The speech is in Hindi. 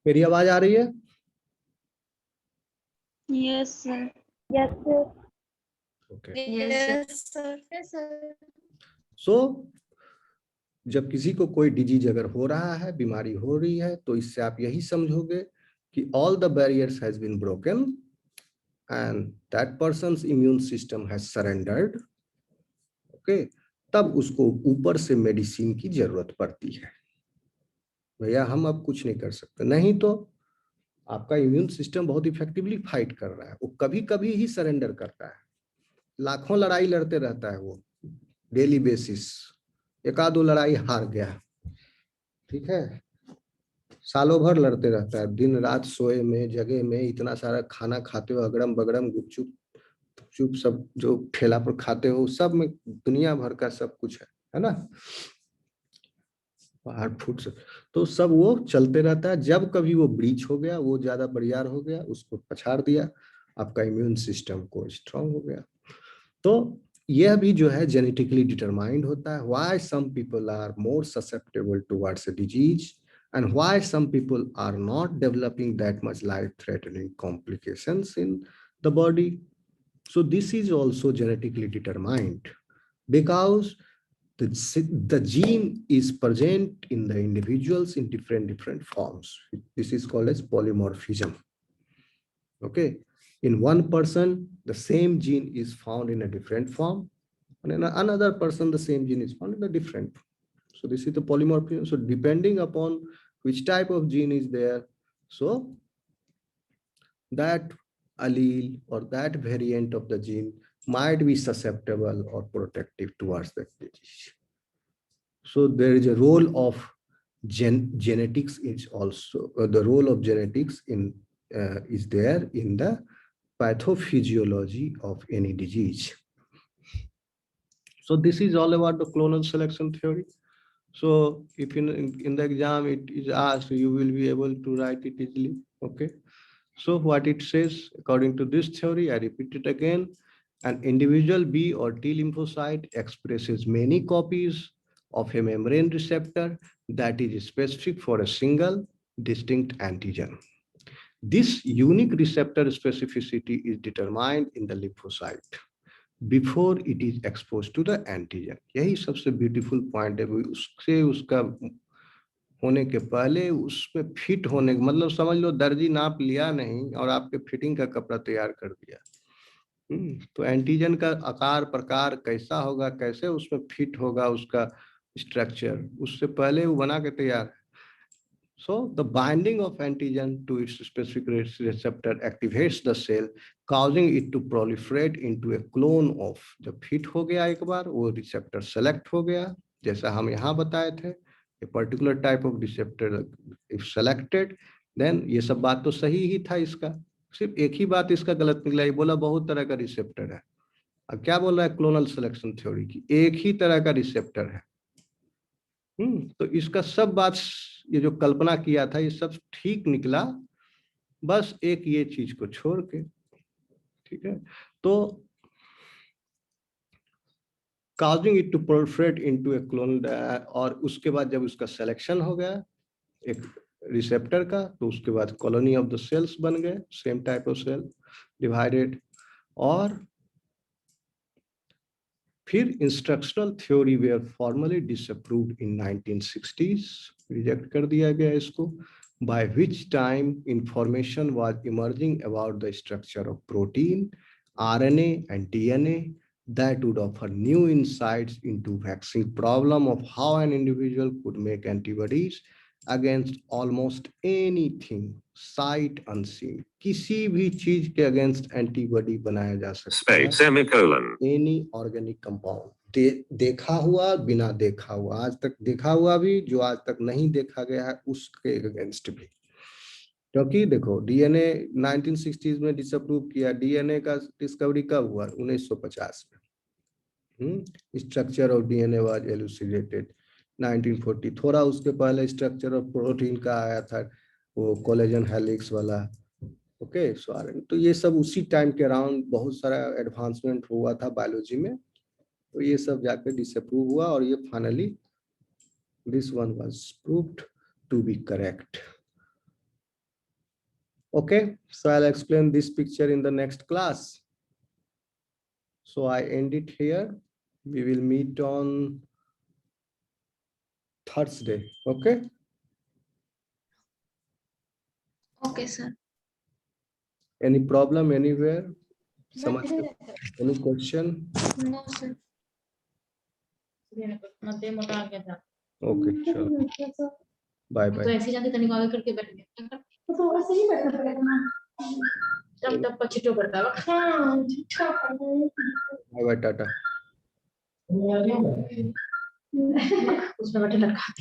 मेरी आवाज आ रही है? Yes sir. Yes sir. Okay. Yes sir. So जब किसी को कोई डिजीज अगर हो रहा है, बीमारी हो रही है, तो इससे आप यही समझोगे कि all the barriers has been broken and that person's immune system has surrendered. Okay, तब उसको ऊपर से मेडिसिन की जरूरत पड़ती है। भैया हम अब कुछ नहीं कर सकते, नहीं तो आपका इम्यून सिस्टम बहुत इफेक्टिवली फाइट कर रहा है, वो कभी कभी ही सरेंडर करता है। लाखों लड़ाई लड़ते रहता है वो डेली बेसिस, एक आध दो लड़ाई हार गया, ठीक है, सालों भर लड़ते रहता है, दिन रात सोए में जगे में, इतना सारा खाना खाते हो, अगड़म बगड़म गुपचुप चुप सब जो ठेला पर खाते हो, सब में दुनिया भर का सब कुछ है ना, बाहर फूड से, तो सब वो चलते रहता है। जब कभी वो ब्रीच हो गया, वो ज्यादा बरियार हो गया, उसको पछाड़ दिया, आपका इम्यून सिस्टम को स्ट्रांग हो गया। तो यह भी जो है जेनेटिकली डिटरमाइंड होता है, why some people are more susceptible towards a disease and why some people are not developing that much life-threatening complications in the body. So this is also genetically determined because the gene is present in the individuals in different forms. This is called as polymorphism. Okay, in one person the same gene is found in a different form, and in another person the same gene is found in a different. So this is the polymorphism. So depending upon which type of gene is there, so that allele or that variant of the gene might be susceptible or protective towards that disease. So there is a role of genetics is also the role of genetics in is there in the pathophysiology of any disease. So this is all about the clonal selection theory. So if in the exam it is asked, you will be able to write it easily. Okay, so what it says according to this theory, I repeat it again: an individual B or T lymphocyte expresses many copies of a membrane receptor that is specific for a single distinct antigen. This unique receptor specificity is determined in the lymphocyte before it is exposed to the antigen. यही सबसे ब्यूटीफुल पॉइंट है, उससे उसका होने के पहले उसमें फिट होने, मतलब समझ लो दर्जी नाप लिया नहीं और आपके फिटिंग का कपड़ा तैयार कर दिया। तो एंटीजन का आकार प्रकार कैसा होगा, कैसे उसमें फिट होगा उसका स्ट्रक्चर, उससे पहले वो बना के तैयार है। So the binding of antigen to its specific receptor activates the cell, causing it to proliferate into a clone of. जब फिट हो गया एक बार, वो रिसेप्टर सेलेक्ट हो गया, जैसा हम यहाँ बताए थे, a particular type of receptor if selected, then ये सब बात तो सही ही था इसका, सिर्फ एक ही बात इसका गलत निकला, ये बोला बहुत तरह का रिसेप्टर है। अब क्या बोल रहा है क्लोनल सिलेक्शन थ्योरी की, एक ही तरह का रिसेप्टर है। तो इसका सब बात, ये जो कल्पना किया था, ये सब ठीक निकला, बस एक ये चीज को छोड़ के, ठीक है। तो causing it to proliferate into a clone, और उसके बाद जब उसका सिलेक्शन हो गया एक रिसेप्टर का, तो उसके बाद कॉलोनी ऑफ द सेल्स बन गए, same type of cell divided, और फिर instructional theory were formally disapproved in 1960s, reject कर दिया गया इसको, by which time information was emerging about the structure of protein, RNA and DNA that would offer new insights into vexing problem of how an individual could make antibodies against almost anything sight unseen. किसी भी चीज के अगेंस्ट एंटीबॉडी बनाया जा सकता है, एनी ऑर्गेनिक कंपाउंड, देखा हुआ बिना देखा हुआ, आज तक देखा हुआ भी, जो आज तक नहीं देखा गया है उसके अगेंस्ट भी। क्योंकि देखो डीएनए 1960s में डिसअप्रूव किया, डीएनए का डिस्कवरी कब हुआ? 1950 में। Structure of DNA was elucidated 1940, थोड़ा उसके पहले स्ट्रक्चर ऑफ प्रोटीन का आया था, वो कोलेजन हेलिक्स वाला। ओके, तो ये सब उसी टाइम के अराउंड बहुत सारा एडवांसमेंट हुआ था बायोलॉजी में, तो ये सब जाकर डिसअप्रूव हुआ, और ये finally this one was proved to be correct. Okay, so I'll explain this picture in the next class. So I end it here. We will meet on Thursday. Okay. Okay, sir. Any problem anywhere? Any question? No, sir. Okay, sure. Bye तो bye. ऐसे ही जाते तनिक आगे करके बैठ गया तो ऐसे ही बैठना पड़ेगा ना तब पछिटो करता है हां ठीक Bye bye, Tata. है उसमें बैठे लटका